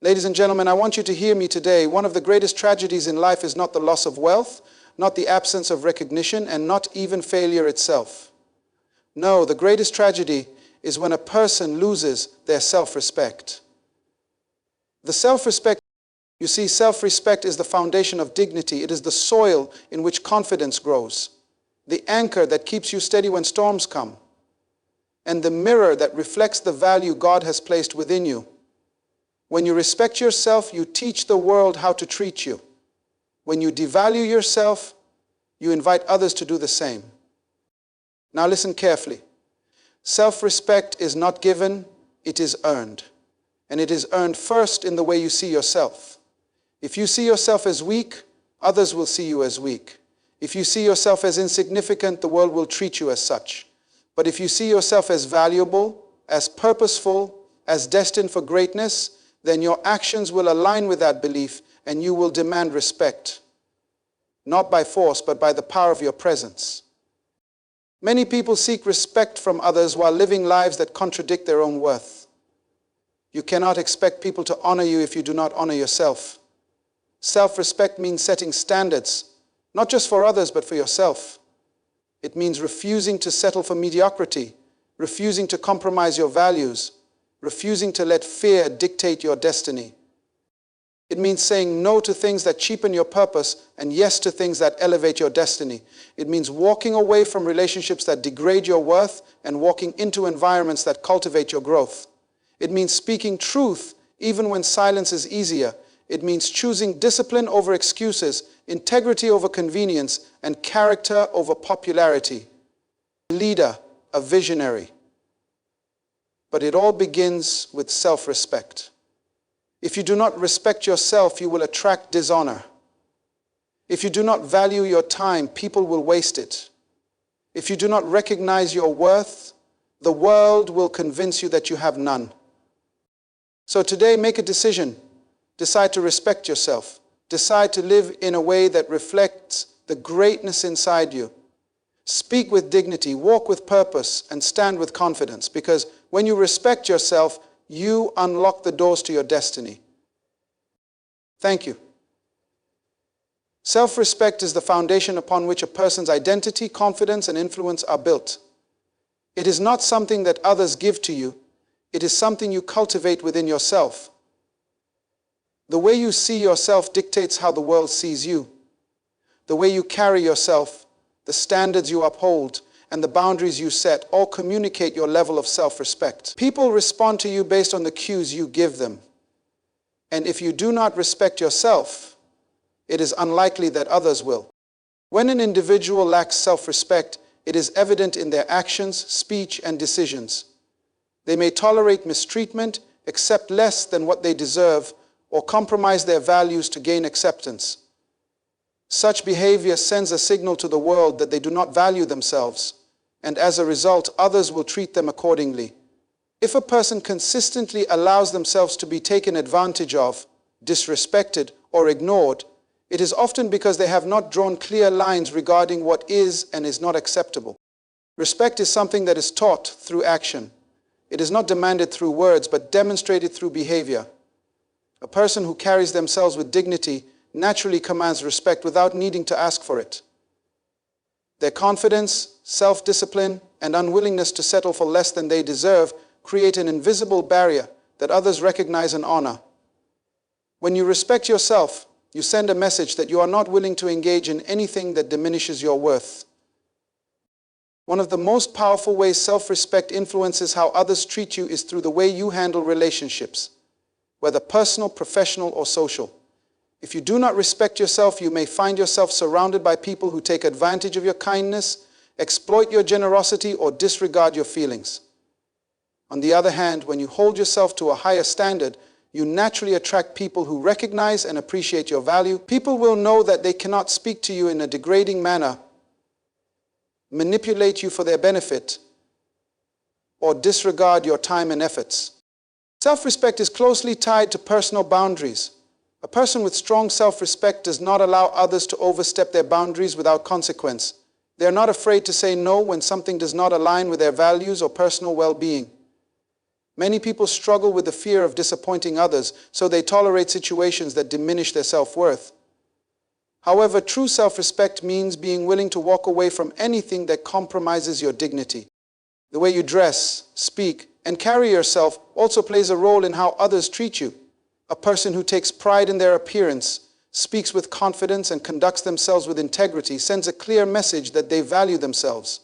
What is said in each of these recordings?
Ladies and gentlemen, I want you to hear me today. One of the greatest tragedies in life is not the loss of wealth, not the absence of recognition, and not even failure itself. No, the greatest tragedy is when a person loses their self-respect. The self-respect, you see, self-respect is the foundation of dignity. It is the soil in which confidence grows, the anchor that keeps you steady when storms come, and the mirror that reflects the value God has placed within you. When you respect yourself, you teach the world how to treat you. When you devalue yourself, you invite others to do the same. Now listen carefully. Self-respect is not given, it is earned. And it is earned first in the way you see yourself. If you see yourself as weak, others will see you as weak. If you see yourself as insignificant, the world will treat you as such. But if you see yourself as valuable, as purposeful, as destined for greatness, then your actions will align with that belief and you will demand respect. Not by force, but by the power of your presence. Many people seek respect from others while living lives that contradict their own worth. You cannot expect people to honor you if you do not honor yourself. Self-respect means setting standards, not just for others, but for yourself. It means refusing to settle for mediocrity, refusing to compromise your values, refusing to let fear dictate your destiny. It means saying no to things that cheapen your purpose and yes to things that elevate your destiny. It means walking away from relationships that degrade your worth and walking into environments that cultivate your growth. It means speaking truth even when silence is easier. It means choosing discipline over excuses, integrity over convenience, and character over popularity. A leader, a visionary. But it all begins with self-respect. If you do not respect yourself, you will attract dishonor. If you do not value your time, people will waste it. If you do not recognize your worth, the world will convince you that you have none. So today, make a decision. Decide to respect yourself. Decide to live in a way that reflects the greatness inside you. Speak with dignity, walk with purpose, and stand with confidence, because when you respect yourself, you unlock the doors to your destiny. Thank you. Self-respect is the foundation upon which a person's identity, confidence, and influence are built. It is not something that others give to you. It is something you cultivate within yourself. The way you see yourself dictates how the world sees you. The way you carry yourself, the standards you uphold, and the boundaries you set all communicate your level of self-respect. People respond to you based on the cues you give them. And if you do not respect yourself, it is unlikely that others will. When an individual lacks self-respect, it is evident in their actions, speech, and decisions. They may tolerate mistreatment, accept less than what they deserve, or compromise their values to gain acceptance. Such behavior sends a signal to the world that they do not value themselves, and as a result, others will treat them accordingly. If a person consistently allows themselves to be taken advantage of, disrespected, or ignored, it is often because they have not drawn clear lines regarding what is and is not acceptable. Respect is something that is taught through action. It is not demanded through words, but demonstrated through behavior. A person who carries themselves with dignity naturally commands respect without needing to ask for it. Their confidence, self-discipline, and unwillingness to settle for less than they deserve create an invisible barrier that others recognize and honor. When you respect yourself, you send a message that you are not willing to engage in anything that diminishes your worth. One of the most powerful ways self-respect influences how others treat you is through the way you handle relationships, whether personal, professional, or social. If you do not respect yourself, you may find yourself surrounded by people who take advantage of your kindness, exploit your generosity, or disregard your feelings. On the other hand, when you hold yourself to a higher standard, you naturally attract people who recognize and appreciate your value. People will know that they cannot speak to you in a degrading manner, manipulate you for their benefit, or disregard your time and efforts. Self-respect is closely tied to personal boundaries. A person with strong self-respect does not allow others to overstep their boundaries without consequence. They are not afraid to say no when something does not align with their values or personal well-being. Many people struggle with the fear of disappointing others, so they tolerate situations that diminish their self-worth. However, true self-respect means being willing to walk away from anything that compromises your dignity. The way you dress, speak, and carry yourself also plays a role in how others treat you. A person who takes pride in their appearance, speaks with confidence, and conducts themselves with integrity sends a clear message that they value themselves.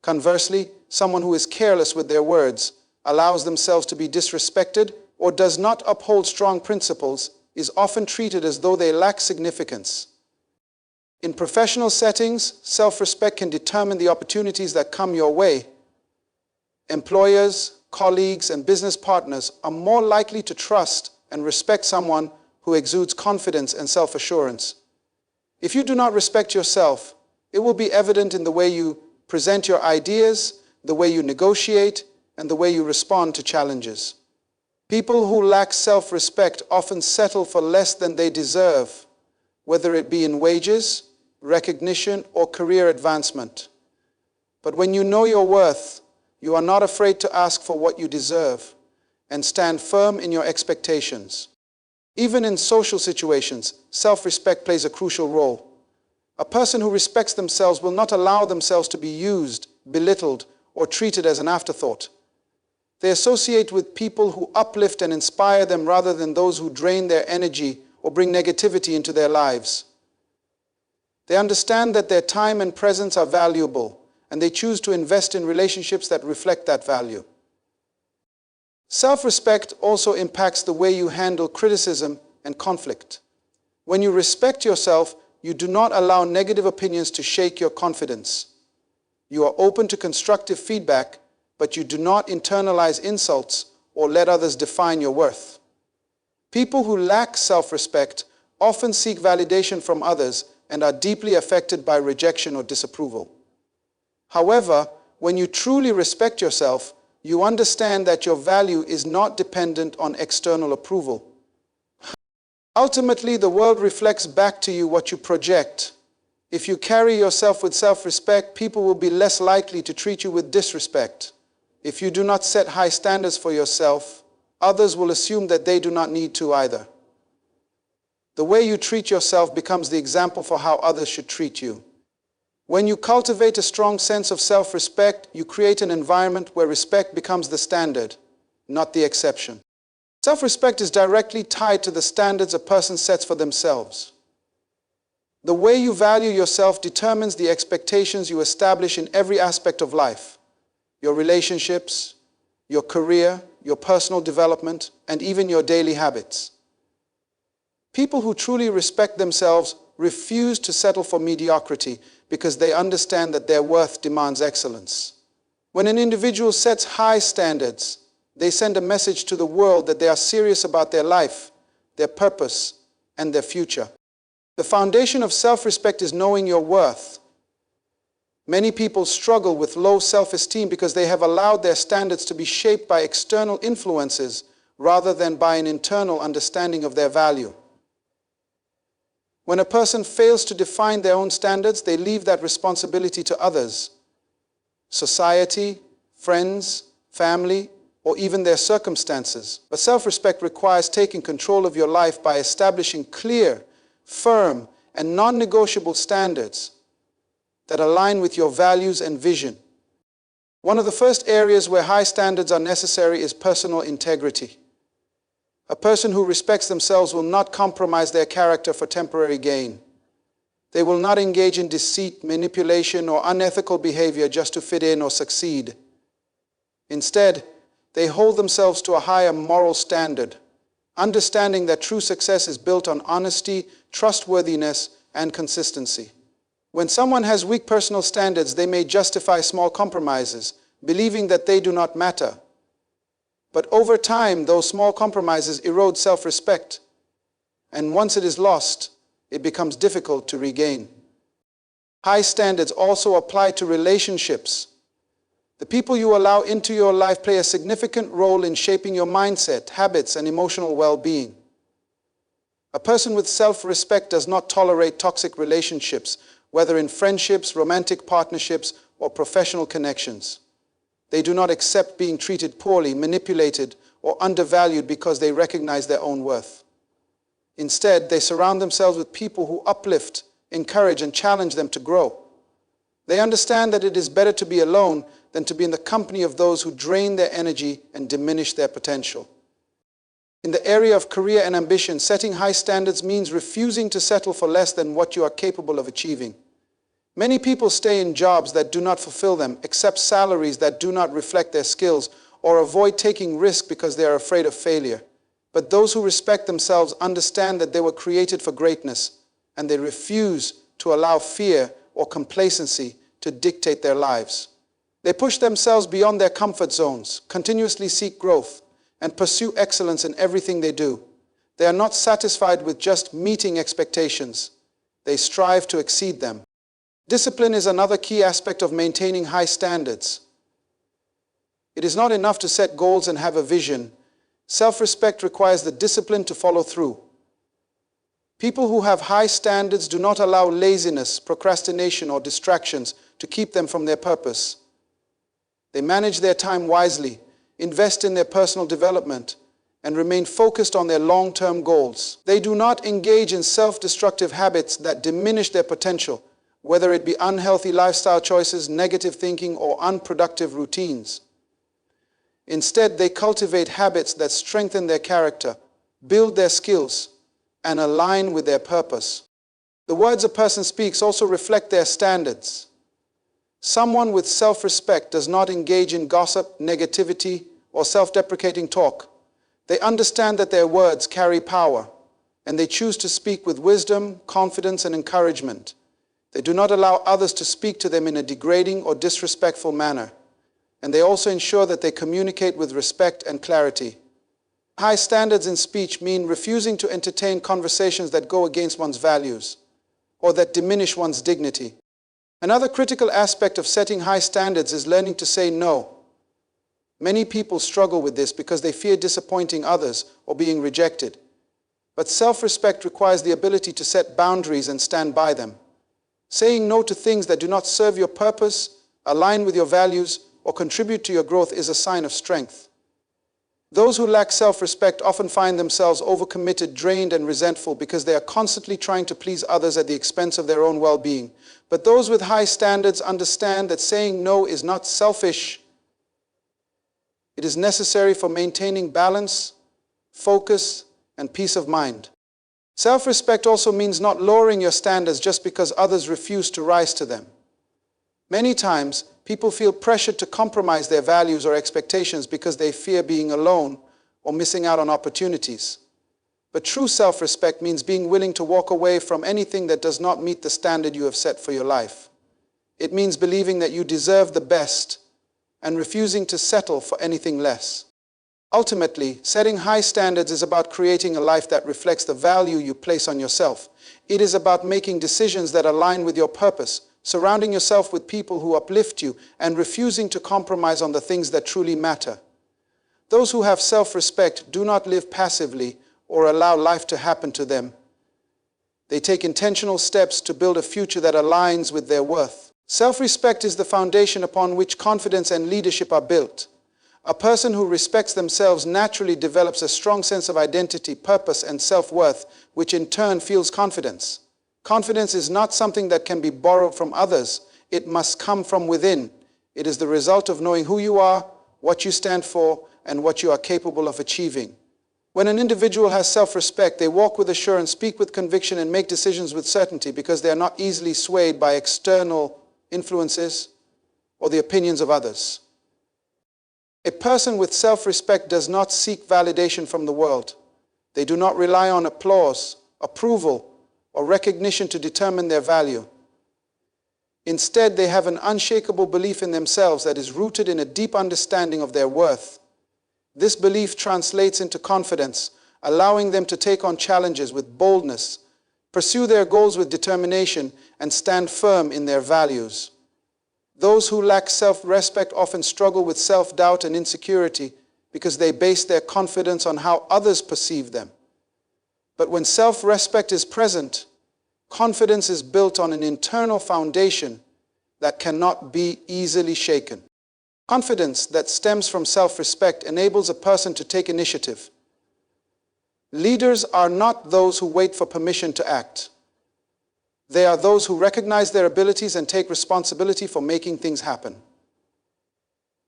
Conversely, someone who is careless with their words, allows themselves to be disrespected, or does not uphold strong principles is often treated as though they lack significance. In professional settings, self-respect can determine the opportunities that come your way. Employers, colleagues, and business partners are more likely to trust and respect someone who exudes confidence and self-assurance. If you do not respect yourself, it will be evident in the way you present your ideas, the way you negotiate, and the way you respond to challenges. People who lack self-respect often settle for less than they deserve, whether it be in wages, recognition, or career advancement. But when you know your worth, you are not afraid to ask for what you deserve and stand firm in your expectations. Even in social situations, self-respect plays a crucial role. A person who respects themselves will not allow themselves to be used, belittled, or treated as an afterthought. They associate with people who uplift and inspire them rather than those who drain their energy or bring negativity into their lives. They understand that their time and presence are valuable, and they choose to invest in relationships that reflect that value. Self-respect also impacts the way you handle criticism and conflict. When you respect yourself, you do not allow negative opinions to shake your confidence. You are open to constructive feedback, but you do not internalize insults or let others define your worth. People who lack self-respect often seek validation from others and are deeply affected by rejection or disapproval. However, when you truly respect yourself, you understand that your value is not dependent on external approval. Ultimately, the world reflects back to you what you project. If you carry yourself with self-respect, people will be less likely to treat you with disrespect. If you do not set high standards for yourself, others will assume that they do not need to either. The way you treat yourself becomes the example for how others should treat you. When you cultivate a strong sense of self-respect, you create an environment where respect becomes the standard, not the exception. Self-respect is directly tied to the standards a person sets for themselves. The way you value yourself determines the expectations you establish in every aspect of life. Your relationships, your career, your personal development, and even your daily habits. People who truly respect themselves refuse to settle for mediocrity because they understand that their worth demands excellence. When an individual sets high standards, they send a message to the world that they are serious about their life, their purpose, and their future. The foundation of self-respect is knowing your worth. Many people struggle with low self-esteem because they have allowed their standards to be shaped by external influences rather than by an internal understanding of their value. When a person fails to define their own standards, they leave that responsibility to others. Society, friends, family, or even their circumstances. But self-respect requires taking control of your life by establishing clear, firm, and non-negotiable standards that align with your values and vision. One of the first areas where high standards are necessary is personal integrity. A person who respects themselves will not compromise their character for temporary gain. They will not engage in deceit, manipulation, or unethical behavior just to fit in or succeed. Instead, they hold themselves to a higher moral standard, understanding that true success is built on honesty, trustworthiness, and consistency. When someone has weak personal standards, they may justify small compromises, believing that they do not matter. But over time, those small compromises erode self-respect, and once it is lost, it becomes difficult to regain. High standards also apply to relationships. The people you allow into your life play a significant role in shaping your mindset, habits, and emotional well-being. A person with self-respect does not tolerate toxic relationships, whether in friendships, romantic partnerships, or professional connections. They do not accept being treated poorly, manipulated, or undervalued because they recognize their own worth. Instead, they surround themselves with people who uplift, encourage, and challenge them to grow. They understand that it is better to be alone than to be in the company of those who drain their energy and diminish their potential. In the area of career and ambition, setting high standards means refusing to settle for less than what you are capable of achieving. Many people stay in jobs that do not fulfill them, accept salaries that do not reflect their skills, or avoid taking risks because they are afraid of failure. But those who respect themselves understand that they were created for greatness, and they refuse to allow fear or complacency to dictate their lives. They push themselves beyond their comfort zones, continuously seek growth, and pursue excellence in everything they do. They are not satisfied with just meeting expectations. They strive to exceed them. Discipline is another key aspect of maintaining high standards. It is not enough to set goals and have a vision. Self-respect requires the discipline to follow through. People who have high standards do not allow laziness, procrastination, or distractions to keep them from their purpose. They manage their time wisely, invest in their personal development, and remain focused on their long-term goals. They do not engage in self-destructive habits that diminish their potential, whether it be unhealthy lifestyle choices, negative thinking, or unproductive routines. Instead, they cultivate habits that strengthen their character, build their skills, and align with their purpose. The words a person speaks also reflect their standards. Someone with self-respect does not engage in gossip, negativity, or self-deprecating talk. They understand that their words carry power, and they choose to speak with wisdom, confidence, and encouragement. They do not allow others to speak to them in a degrading or disrespectful manner, and they also ensure that they communicate with respect and clarity. High standards in speech mean refusing to entertain conversations that go against one's values or that diminish one's dignity. Another critical aspect of setting high standards is learning to say no. Many people struggle with this because they fear disappointing others or being rejected. But self-respect requires the ability to set boundaries and stand by them. Saying no to things that do not serve your purpose, align with your values, or contribute to your growth is a sign of strength. Those who lack self-respect often find themselves overcommitted, drained, and resentful because they are constantly trying to please others at the expense of their own well-being. But those with high standards understand that saying no is not selfish. It is necessary for maintaining balance, focus, and peace of mind. Self-respect also means not lowering your standards just because others refuse to rise to them. Many times, people feel pressured to compromise their values or expectations because they fear being alone or missing out on opportunities. But true self-respect means being willing to walk away from anything that does not meet the standard you have set for your life. It means believing that you deserve the best and refusing to settle for anything less. Ultimately, setting high standards is about creating a life that reflects the value you place on yourself. It is about making decisions that align with your purpose, surrounding yourself with people who uplift you, and refusing to compromise on the things that truly matter. Those who have self-respect do not live passively or allow life to happen to them. They take intentional steps to build a future that aligns with their worth. Self-respect is the foundation upon which confidence and leadership are built. A person who respects themselves naturally develops a strong sense of identity, purpose, and self-worth, which in turn fuels confidence. Confidence is not something that can be borrowed from others. It must come from within. It is the result of knowing who you are, what you stand for, and what you are capable of achieving. When an individual has self-respect, they walk with assurance, speak with conviction, and make decisions with certainty because they are not easily swayed by external influences or the opinions of others. A person with self-respect does not seek validation from the world. They do not rely on applause, approval, or recognition to determine their value. Instead, they have an unshakable belief in themselves that is rooted in a deep understanding of their worth. This belief translates into confidence, allowing them to take on challenges with boldness, pursue their goals with determination, and stand firm in their values. Those who lack self-respect often struggle with self-doubt and insecurity because they base their confidence on how others perceive them. But when self-respect is present, confidence is built on an internal foundation that cannot be easily shaken. Confidence that stems from self-respect enables a person to take initiative. Leaders are not those who wait for permission to act. They are those who recognize their abilities and take responsibility for making things happen.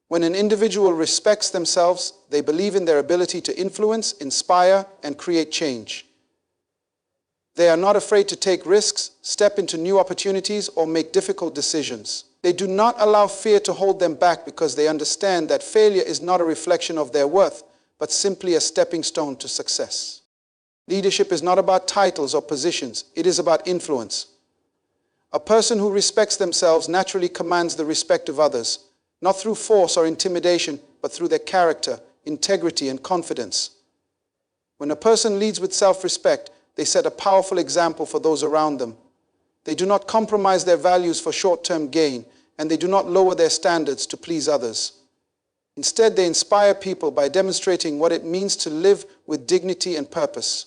When an individual respects themselves, they believe in their ability to influence, inspire, and create change. They are not afraid to take risks, step into new opportunities, or make difficult decisions. They do not allow fear to hold them back because they understand that failure is not a reflection of their worth, but simply a stepping stone to success. Leadership is not about titles or positions. It is about influence. A person who respects themselves naturally commands the respect of others, not through force or intimidation, but through their character, integrity, and confidence. When a person leads with self-respect, they set a powerful example for those around them. They do not compromise their values for short-term gain, and they do not lower their standards to please others. Instead, they inspire people by demonstrating what it means to live with dignity and purpose.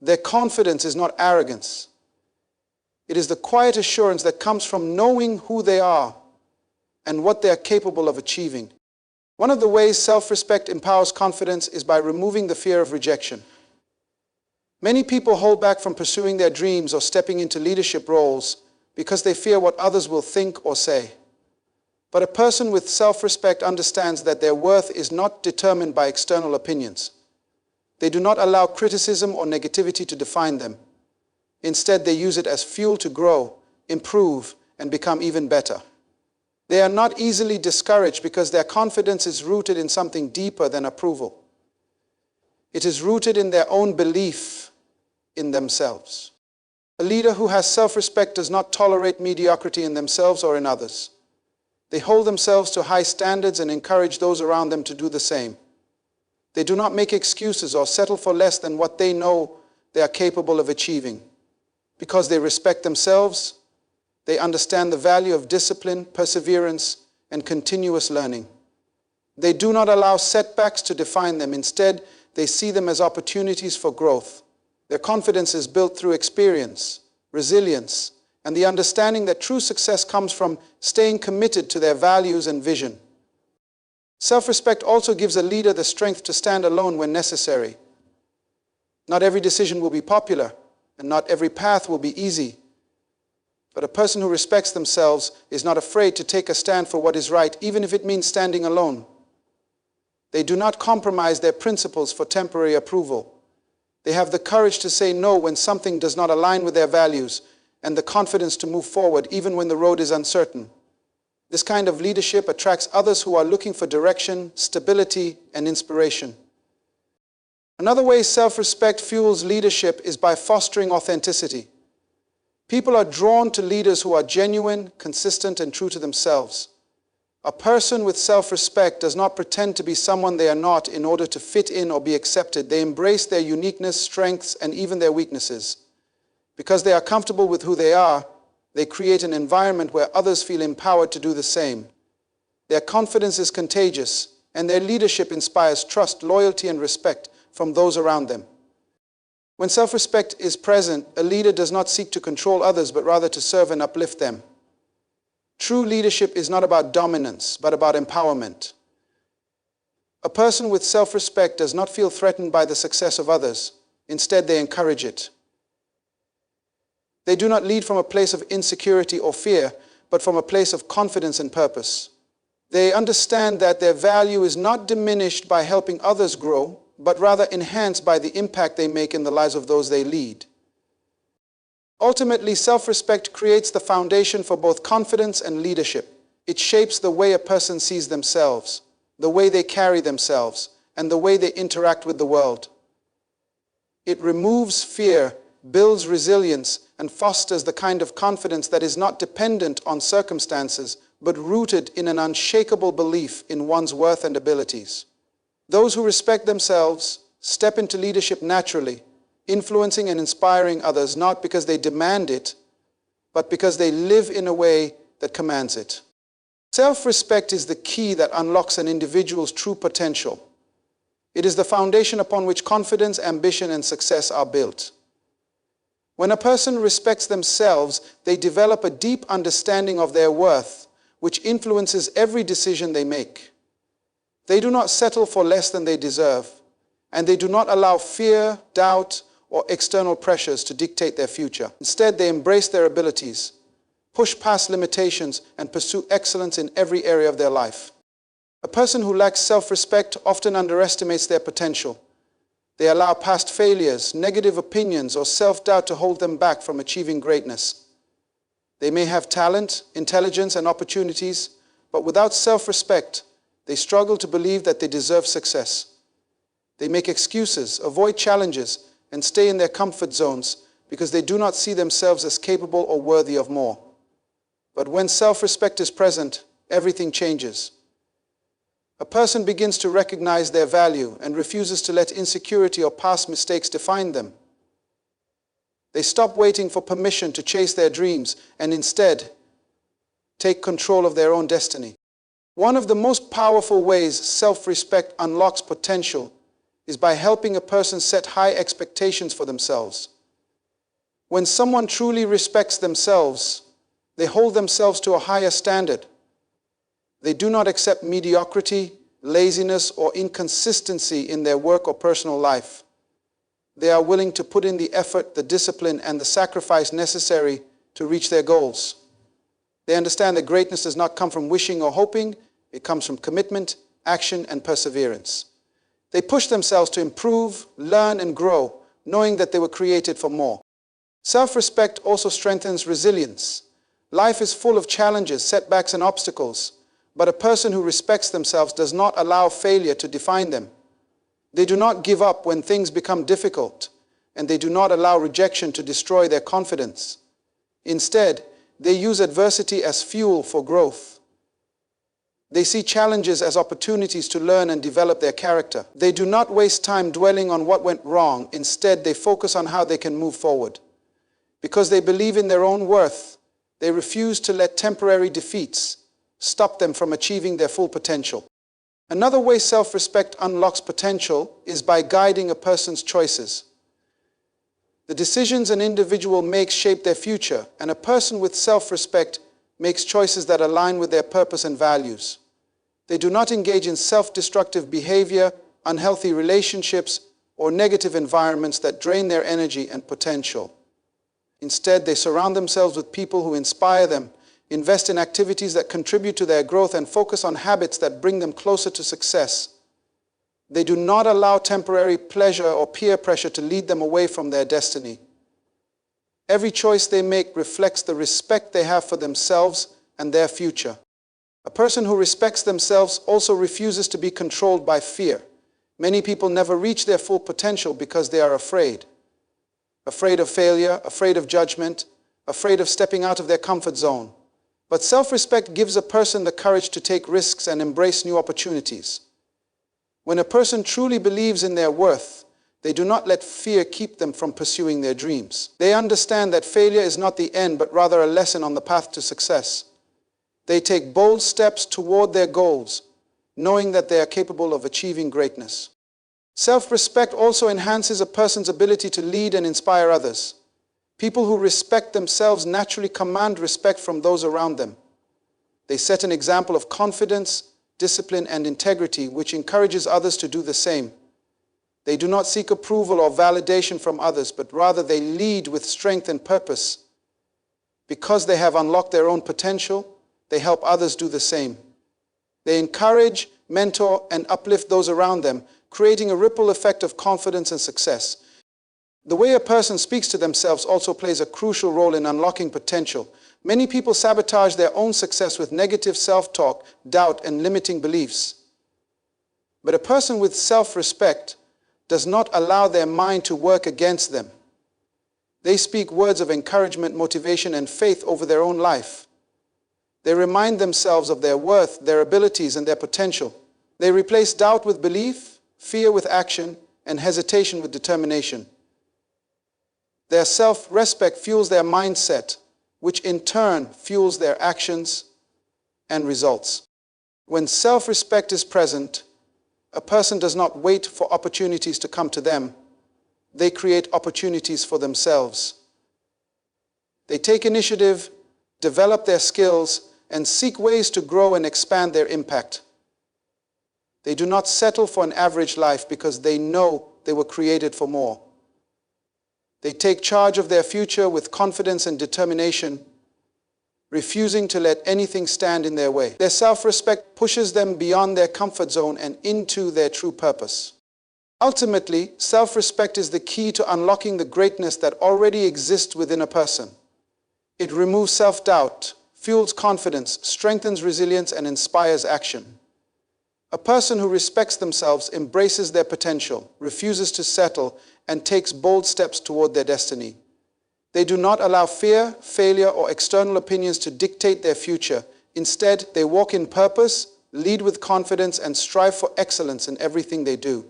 Their confidence is not arrogance. It is the quiet assurance that comes from knowing who they are and what they are capable of achieving. One of the ways self-respect empowers confidence is by removing the fear of rejection. Many people hold back from pursuing their dreams or stepping into leadership roles because they fear what others will think or say. But a person with self-respect understands that their worth is not determined by external opinions. They do not allow criticism or negativity to define them. Instead, they use it as fuel to grow, improve, and become even better. They are not easily discouraged because their confidence is rooted in something deeper than approval. It is rooted in their own belief in themselves. A leader who has self-respect does not tolerate mediocrity in themselves or in others. They hold themselves to high standards and encourage those around them to do the same. They do not make excuses or settle for less than what they know they are capable of achieving. Because they respect themselves, they understand the value of discipline, perseverance, and continuous learning. They do not allow setbacks to define them. Instead, they see them as opportunities for growth. Their confidence is built through experience, resilience, and the understanding that true success comes from staying committed to their values and vision. Self-respect also gives a leader the strength to stand alone when necessary. Not every decision will be popular, and not every path will be easy. But a person who respects themselves is not afraid to take a stand for what is right, even if it means standing alone. They do not compromise their principles for temporary approval. They have the courage to say no when something does not align with their values, and the confidence to move forward even when the road is uncertain. This kind of leadership attracts others who are looking for direction, stability, and inspiration. Another way self-respect fuels leadership is by fostering authenticity. People are drawn to leaders who are genuine, consistent, and true to themselves. A person with self-respect does not pretend to be someone they are not in order to fit in or be accepted. They embrace their uniqueness, strengths, and even their weaknesses. Because they are comfortable with who they are, they create an environment where others feel empowered to do the same. Their confidence is contagious, and their leadership inspires trust, loyalty, and respect from those around them. When self-respect is present, a leader does not seek to control others, but rather to serve and uplift them. True leadership is not about dominance, but about empowerment. A person with self-respect does not feel threatened by the success of others. Instead, they encourage it. They do not lead from a place of insecurity or fear, but from a place of confidence and purpose. They understand that their value is not diminished by helping others grow, but rather enhanced by the impact they make in the lives of those they lead. Ultimately, self-respect creates the foundation for both confidence and leadership. It shapes the way a person sees themselves, the way they carry themselves, and the way they interact with the world. It removes fear, builds resilience, and fosters the kind of confidence that is not dependent on circumstances, but rooted in an unshakable belief in one's worth and abilities. Those who respect themselves step into leadership naturally, influencing and inspiring others not because they demand it, but because they live in a way that commands it. Self-respect is the key that unlocks an individual's true potential. It is the foundation upon which confidence, ambition, and success are built. When a person respects themselves, they develop a deep understanding of their worth, which influences every decision they make. They do not settle for less than they deserve, and they do not allow fear, doubt, or external pressures to dictate their future. Instead, they embrace their abilities, push past limitations, and pursue excellence in every area of their life. A person who lacks self-respect often underestimates their potential. They allow past failures, negative opinions, or self-doubt to hold them back from achieving greatness. They may have talent, intelligence, and opportunities, but without self-respect, they struggle to believe that they deserve success. They make excuses, avoid challenges, and stay in their comfort zones because they do not see themselves as capable or worthy of more. But when self-respect is present, everything changes. A person begins to recognize their value and refuses to let insecurity or past mistakes define them. They stop waiting for permission to chase their dreams and instead take control of their own destiny. One of the most powerful ways self-respect unlocks potential is by helping a person set high expectations for themselves. When someone truly respects themselves, they hold themselves to a higher standard. They do not accept mediocrity, laziness, or inconsistency in their work or personal life. They are willing to put in the effort, the discipline, and the sacrifice necessary to reach their goals. They understand that greatness does not come from wishing or hoping. It comes from commitment, action, and perseverance. They push themselves to improve, learn, and grow, knowing that they were created for more. Self-respect also strengthens resilience. Life is full of challenges, setbacks, and obstacles, but a person who respects themselves does not allow failure to define them. They do not give up when things become difficult, and they do not allow rejection to destroy their confidence. Instead, they use adversity as fuel for growth. They see challenges as opportunities to learn and develop their character. They do not waste time dwelling on what went wrong. Instead, they focus on how they can move forward. Because they believe in their own worth, they refuse to let temporary defeats stop them from achieving their full potential. Another way self-respect unlocks potential is by guiding a person's choices. The decisions an individual makes shape their future, and a person with self-respect makes choices that align with their purpose and values. They do not engage in self-destructive behavior, unhealthy relationships, or negative environments that drain their energy and potential. Instead, they surround themselves with people who inspire them, invest in activities that contribute to their growth, and focus on habits that bring them closer to success. They do not allow temporary pleasure or peer pressure to lead them away from their destiny. Every choice they make reflects the respect they have for themselves and their future. A person who respects themselves also refuses to be controlled by fear. Many people never reach their full potential because they are afraid. Afraid of failure, afraid of judgment, afraid of stepping out of their comfort zone. But self-respect gives a person the courage to take risks and embrace new opportunities. When a person truly believes in their worth, they do not let fear keep them from pursuing their dreams. They understand that failure is not the end, but rather a lesson on the path to success. They take bold steps toward their goals, knowing that they are capable of achieving greatness. Self-respect also enhances a person's ability to lead and inspire others. People who respect themselves naturally command respect from those around them. They set an example of confidence, discipline, and integrity, which encourages others to do the same. They do not seek approval or validation from others, but rather they lead with strength and purpose. Because they have unlocked their own potential, they help others do the same. They encourage, mentor, and uplift those around them, creating a ripple effect of confidence and success. The way a person speaks to themselves also plays a crucial role in unlocking potential. Many people sabotage their own success with negative self-talk, doubt, and limiting beliefs. But a person with self-respect does not allow their mind to work against them. They speak words of encouragement, motivation, and faith over their own life. They remind themselves of their worth, their abilities, and their potential. They replace doubt with belief, fear with action, and hesitation with determination. Their self-respect fuels their mindset, which in turn fuels their actions and results. When self-respect is present, a person does not wait for opportunities to come to them. They create opportunities for themselves. They take initiative, develop their skills, and seek ways to grow and expand their impact. They do not settle for an average life because they know they were created for more. They take charge of their future with confidence and determination, refusing to let anything stand in their way. Their self-respect pushes them beyond their comfort zone and into their true purpose. Ultimately, self-respect is the key to unlocking the greatness that already exists within a person. It removes self-doubt, fuels confidence, strengthens resilience, and inspires action. A person who respects themselves embraces their potential, refuses to settle, and takes bold steps toward their destiny. They do not allow fear, failure, or external opinions to dictate their future. Instead, they walk in purpose, lead with confidence, and strive for excellence in everything they do.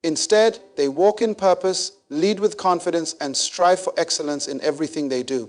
Instead, they walk in purpose, lead with confidence, and strive for excellence in everything they do.